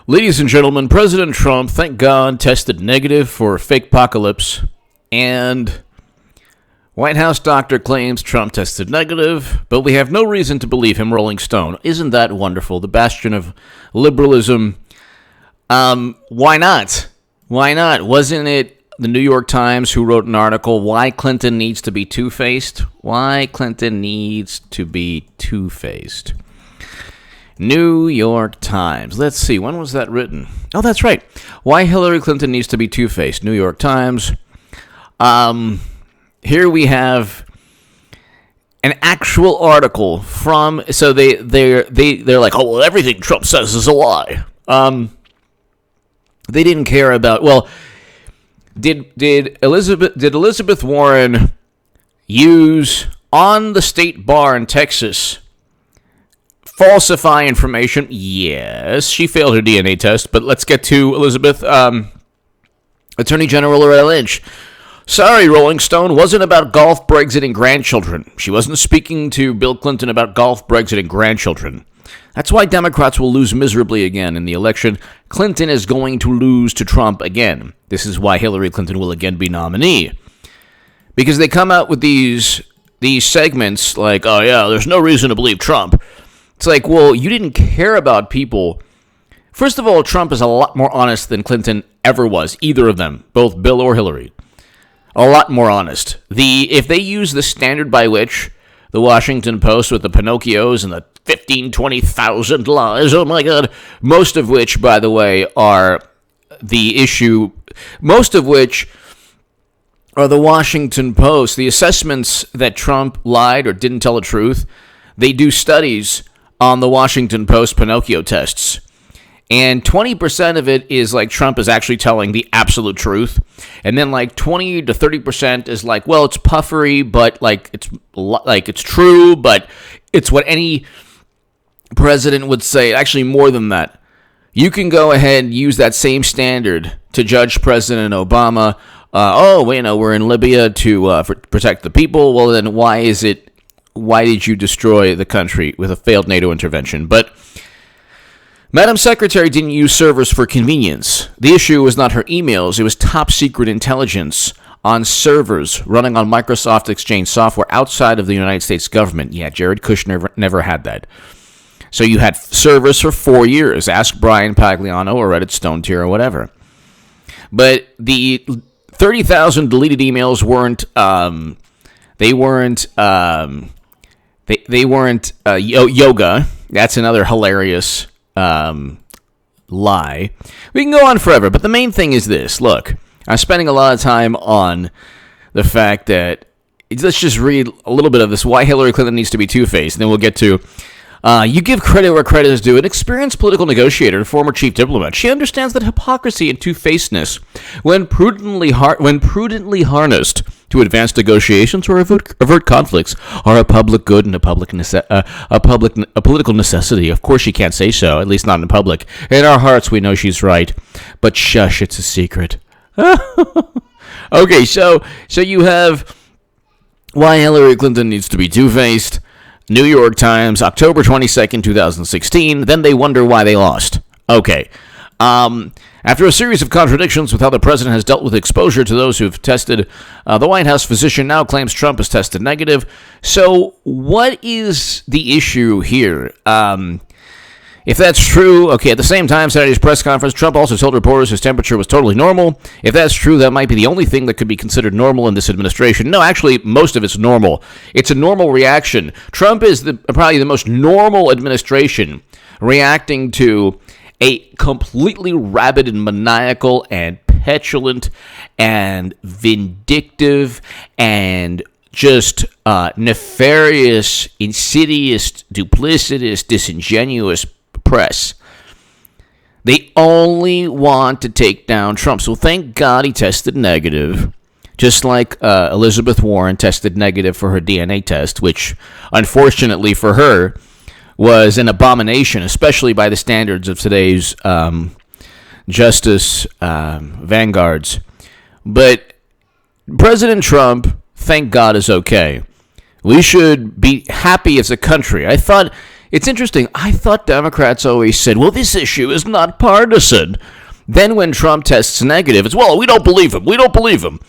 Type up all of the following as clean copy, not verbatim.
Ladies and gentlemen, President Trump, thank God, tested negative for fake apocalypse, and White House doctor claims Trump tested negative, but we have no reason to believe him, Rolling Stone. Isn't that wonderful? The bastion of liberalism. Why not? Why not? Wasn't it the New York Times who wrote an article, Why Clinton Needs to Be Two-Faced? Why Clinton Needs to Be Two-Faced. New York Times. Let's see, when was that written? Oh, that's right. Why Hillary Clinton Needs to Be Two-Faced. New York Times. Here we have an actual article from. So they're like, oh well, everything Trump says is a lie. They didn't care about. Well, did Elizabeth Warren use on the state bar in Texas falsify information? Yes, she failed her DNA test, but let's get to Elizabeth. Attorney General Loretta Lynch. Sorry, Rolling Stone, wasn't about golf, Brexit, and grandchildren. She wasn't speaking to Bill Clinton about golf, Brexit, and grandchildren. That's why Democrats will lose miserably again in the election. Clinton is going to lose to Trump again. This is why Hillary Clinton will again be nominee. Because they come out with these segments like, oh yeah, there's no reason to believe Trump. It's like, well, you didn't care about people. First of all, Trump is a lot more honest than Clinton ever was, either of them, both Bill or Hillary. A lot more honest. If they use the standard by which the Washington Post with the Pinocchios and the 20,000 lies, oh my God, most of which, by the way, are the issue, most of which are the Washington Post, the assessments that Trump lied or didn't tell the truth, they do studies on the Washington Post Pinocchio tests. And 20% of it is like Trump is actually telling the absolute truth. And then like 20 to 30% is like, well, it's puffery, but it's true, but it's what any president would say. Actually, more than that. You can go ahead and use that same standard to judge President Obama. We're in Libya to protect the people. Well, then why did you destroy the country with a failed NATO intervention? But Madam Secretary didn't use servers for convenience. The issue was not her emails. It was top secret intelligence on servers running on Microsoft Exchange software outside of the United States government. Yeah, Jared Kushner never had that. So you had servers for 4 years. Ask Brian Pagliano or Reddit Stone Tier or whatever. But the 30,000 deleted emails weren't yoga. That's another hilarious lie. We can go on forever, but the main thing is this. Look, I'm spending a lot of time on the fact that, let's just read a little bit of this, why Hillary Clinton needs to be two-faced, and then we'll get to, you give credit where credit is due. An experienced political negotiator and former chief diplomat, she understands that hypocrisy and two-facedness, when prudently harnessed to advance negotiations or avert conflicts, are a public good and a political necessity. Of course, she can't say so, at least not in public. In our hearts, we know she's right, but shush, it's a secret. Okay, so you have why Hillary Clinton needs to be two-faced. New York Times, October 22nd, 2016. Then they wonder why they lost. Okay. After a series of contradictions with how the president has dealt with exposure to those who've tested, the White House physician now claims Trump has tested negative. So what is the issue here? If that's true, okay, at the same time, Saturday's press conference, Trump also told reporters his temperature was totally normal. If that's true, that might be the only thing that could be considered normal in this administration. No, actually, most of it's normal. It's a normal reaction. Trump is probably the most normal administration reacting to a completely rabid and maniacal and petulant and vindictive and just nefarious, insidious, duplicitous, disingenuous press. They only want to take down Trump. So thank God he tested negative, just like Elizabeth Warren tested negative for her DNA test, which unfortunately for her was an abomination, especially by the standards of today's justice vanguards. But President Trump, thank God, is okay. We should be happy as a country. I thought It's interesting. I thought Democrats always said, well, this issue is not partisan. Then when Trump tests negative, it's, well, we don't believe him. We don't believe him.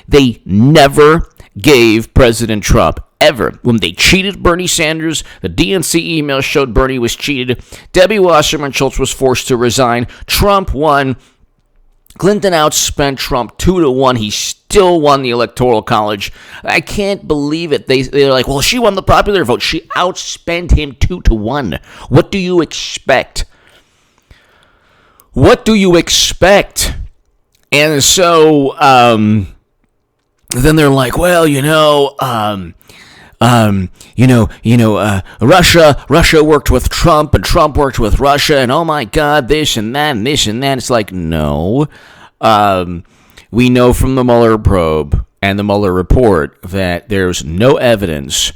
They never gave President Trump, ever. When they cheated Bernie Sanders, the DNC email showed Bernie was cheated. Debbie Wasserman Schultz was forced to resign. Trump won. Clinton outspent Trump 2-1. He still won the Electoral College. I can't believe it. They're like, well, she won the popular vote. She outspent him 2-1. What do you expect? What do you expect? And so then they're like, well, Russia worked with Trump, and Trump worked with Russia, and oh my God, this and that, and this and that. It's like, no. We know from the Mueller probe and the Mueller report that there's no evidence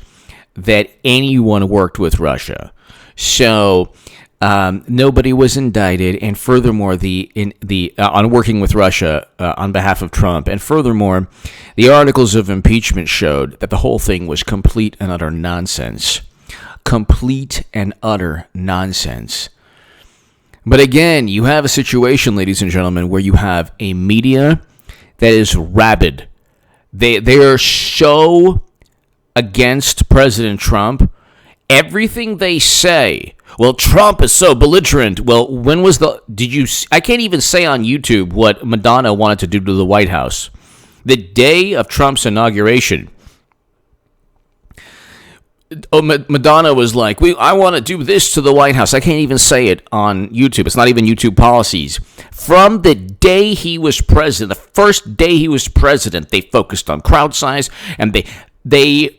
that anyone worked with Russia. So nobody was indicted, and furthermore, on working with Russia on behalf of Trump, and furthermore, the articles of impeachment showed that the whole thing was complete and utter nonsense. Complete and utter nonsense. But again, you have a situation, ladies and gentlemen, where you have a media that is rabid. They are so against President Trump. Everything they say, well, Trump is so belligerent. Well, I can't even say on YouTube what Madonna wanted to do to the White House. The day of Trump's inauguration, Madonna was like, I want to do this to the White House. I can't even say it on YouTube. It's not even YouTube policies. From the day he was president, the first day he was president, they focused on crowd size, and they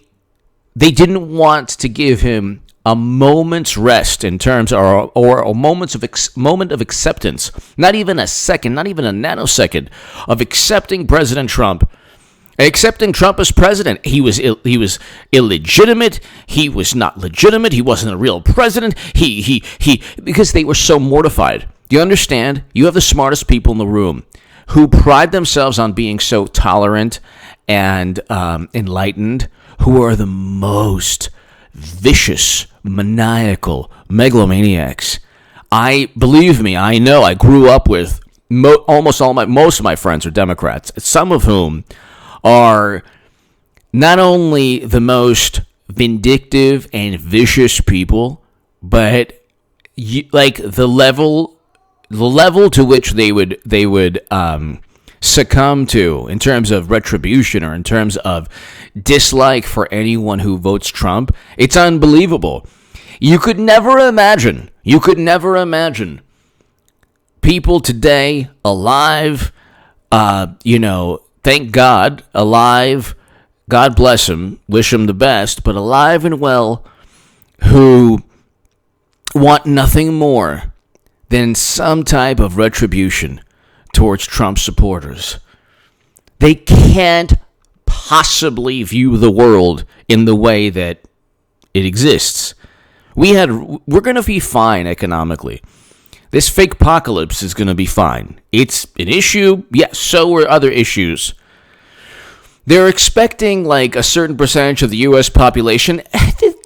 didn't want to give him a moment's rest in terms or a moment of acceptance, not even a second, not even a nanosecond of accepting President Trump. Accepting Trump as president. He was illegitimate. He was not legitimate. He wasn't a real president. Because they were so mortified. Do you understand? You have the smartest people in the room who pride themselves on being so tolerant and enlightened, who are the most vicious, maniacal megalomaniacs. Believe me, I know. I grew up with most of my friends are Democrats, some of whom are not only the most vindictive and vicious people, but the level to which they would succumb to in terms of retribution or in terms of dislike for anyone who votes Trump. It's unbelievable. You could never imagine people today alive, thank God, alive, God bless him, wish him the best, but alive and well, who want nothing more than some type of retribution towards Trump supporters. They can't possibly view the world in the way that it exists. We're going to be fine economically. This fake apocalypse is going to be fine. It's an issue. Yes, so are other issues. They're expecting a certain percentage of the U.S. population.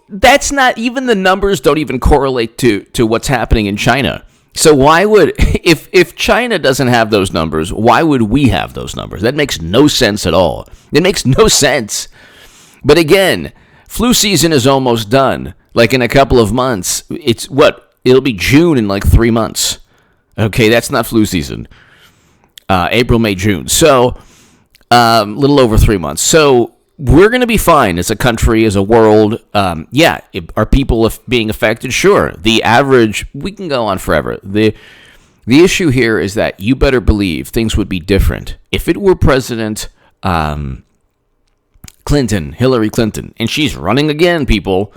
That's not even, the numbers don't even correlate to what's happening in China. So why would, if China doesn't have those numbers, why would we have those numbers? That makes no sense at all. It makes no sense. But again, flu season is almost done. In a couple of months, it'll be June in 3 months. Okay, that's not flu season. April, May, June. So, little over 3 months. So, we're going to be fine as a country, as a world. Are people being affected? Sure. The average, we can go on forever. The issue here is that you better believe things would be different. If it were President Hillary Clinton, and she's running again, people,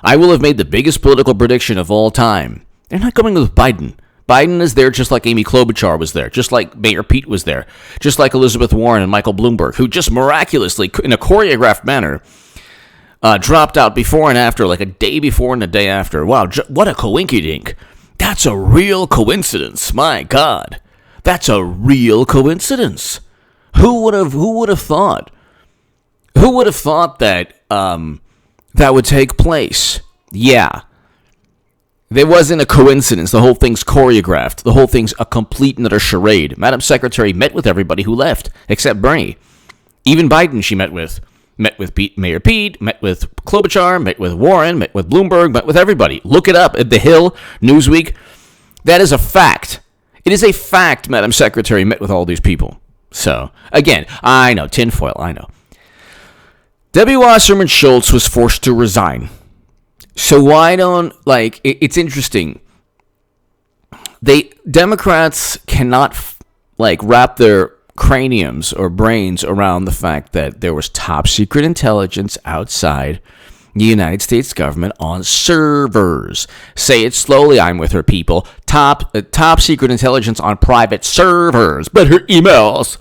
I will have made the biggest political prediction of all time. They're not going with Biden. Biden is there just like Amy Klobuchar was there, just like Mayor Pete was there, just like Elizabeth Warren and Michael Bloomberg, who just miraculously, in a choreographed manner, dropped out before and after, a day before and a day after. Wow, what a coinkydink. That's a real coincidence. My God. That's a real coincidence. Who would have thought? Who would have thought that that would take place? Yeah. There wasn't a coincidence. The whole thing's choreographed. The whole thing's a complete and utter charade. Madam Secretary met with everybody who left, except Bernie. Even Biden she met with. Met with Mayor Pete, met with Klobuchar, met with Warren, met with Bloomberg, met with everybody. Look it up at The Hill, Newsweek. That is a fact. It is a fact Madam Secretary met with all these people. So, again, I know, tinfoil, I know. Debbie Wasserman Schultz was forced to resign. So why don't, it's interesting. Democrats cannot, wrap their craniums or brains around the fact that there was top secret intelligence outside the United States government on servers. Say it slowly, I'm with her people. Top secret intelligence on private servers. But her emails.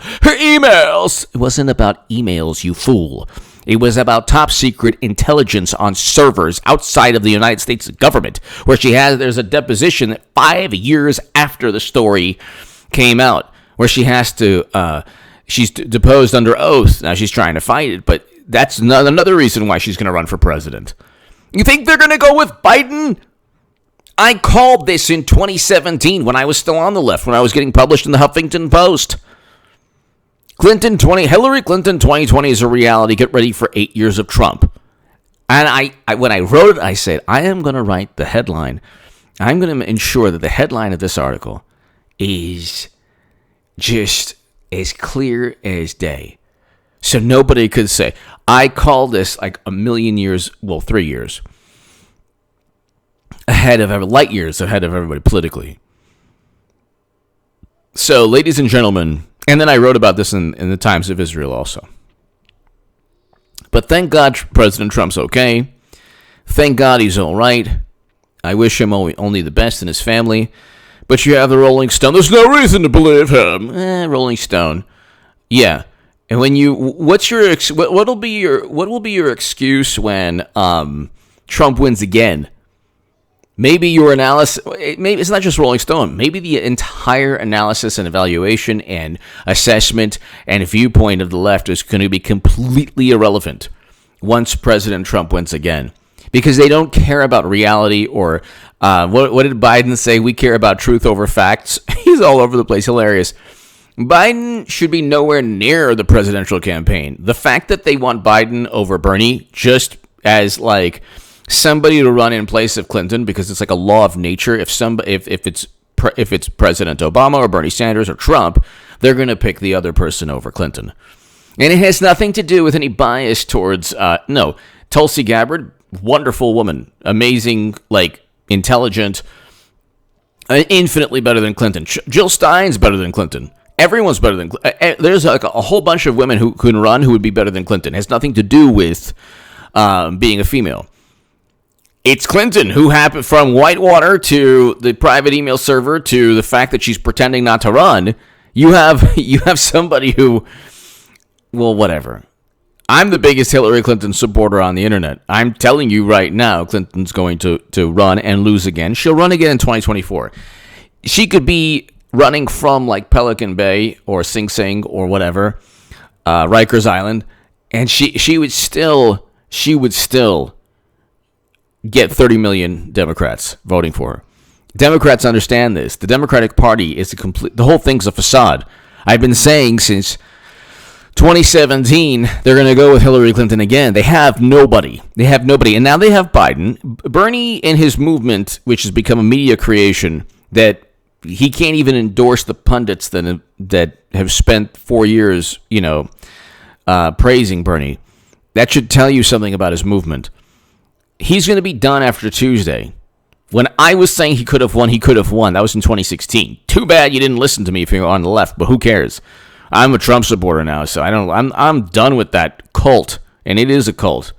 It wasn't about emails, you fool. It was about top secret intelligence on servers outside of the United States government, where there's a deposition that 5 years after the story came out, where she's deposed under oath. Now she's trying to fight it, but that's another reason why she's going to run for president. You think they're going to go with Biden? I called this in 2017 when I was still on the left, when I was getting published in the Huffington Post. Hillary Clinton 2020 is a reality. Get ready for 8 years of Trump. And I when I wrote it, I said, I am going to write the headline. I'm going to ensure that the headline of this article is just as clear as day. So nobody could say, I call this like a million years, 3 years, light years ahead of everybody politically. So, ladies and gentlemen, and then I wrote about this in the Times of Israel also. But thank God President Trump's okay. Thank God he's all right. I wish him only the best in his family. But you have the Rolling Stone. There's no reason to believe him. Rolling Stone. Yeah. And when what will be your excuse when Trump wins again? Maybe your analysis, maybe it's not just Rolling Stone, maybe the entire analysis and evaluation and assessment and viewpoint of the left is going to be completely irrelevant once President Trump wins again. Because they don't care about reality or, what did Biden say? We care about truth over facts. He's all over the place, hilarious. Biden should be nowhere near the presidential campaign. The fact that they want Biden over Bernie just as somebody to run in place of Clinton, because it's like a law of nature. If it's President Obama or Bernie Sanders or Trump, they're going to pick the other person over Clinton. And it has nothing to do with any bias towards, Tulsi Gabbard, wonderful woman, amazing, intelligent, infinitely better than Clinton. Jill Stein's better than Clinton. Everyone's better than Clinton. There's a whole bunch of women who can run who would be better than Clinton. It has nothing to do with being a female. It's Clinton who happened from Whitewater to the private email server to the fact that she's pretending not to run. You have somebody who, whatever. I'm the biggest Hillary Clinton supporter on the internet. I'm telling you right now, Clinton's going to run and lose again. She'll run again in 2024. She could be running from Pelican Bay or Sing Sing or whatever, Rikers Island, and she would still get 30 million Democrats voting for her. Democrats understand this. The Democratic Party is the whole thing's a facade. I've been saying since 2017 they're going to go with Hillary Clinton again. They have nobody. And now they have Biden. Bernie and his movement, which has become a media creation, that he can't even endorse the pundits that have spent 4 years, praising Bernie. That should tell you something about his movement. He's going to be done after Tuesday. When I was saying he could have won, That was in 2016. Too bad you didn't listen to me if you're on the left, but who cares? I'm a Trump supporter now, so I'm done with that cult, and it is a cult.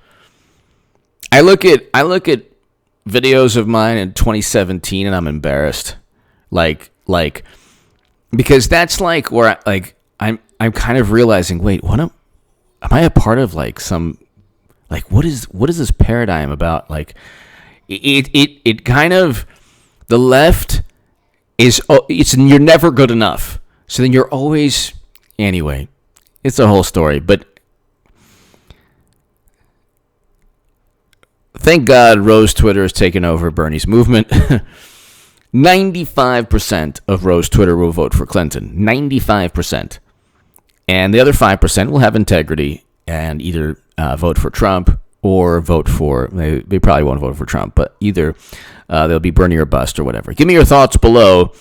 I look at videos of mine in 2017 and I'm embarrassed. Because that's where I'm kind of realizing, wait, am I a part of some what is this paradigm about? It kind of, the left is, you're never good enough. So then you're always, anyway, it's a whole story. But Thank God Rose Twitter has taken over Bernie's movement. 95% of Rose Twitter will vote for Clinton. 95%. And the other 5% will have integrity and either vote for Trump or vote for, they probably won't vote for Trump, but either they'll be Bernie or bust or whatever. Give me your thoughts below.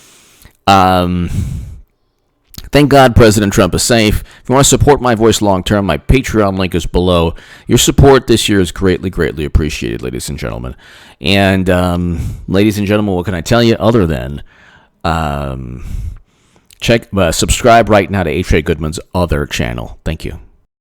Thank God President Trump is safe. If you want to support my voice long term, my Patreon link is below. Your support this year is greatly, greatly appreciated, ladies and gentlemen. And ladies and gentlemen, what can I tell you other than subscribe right now to H.A. Goodman's other channel. Thank you.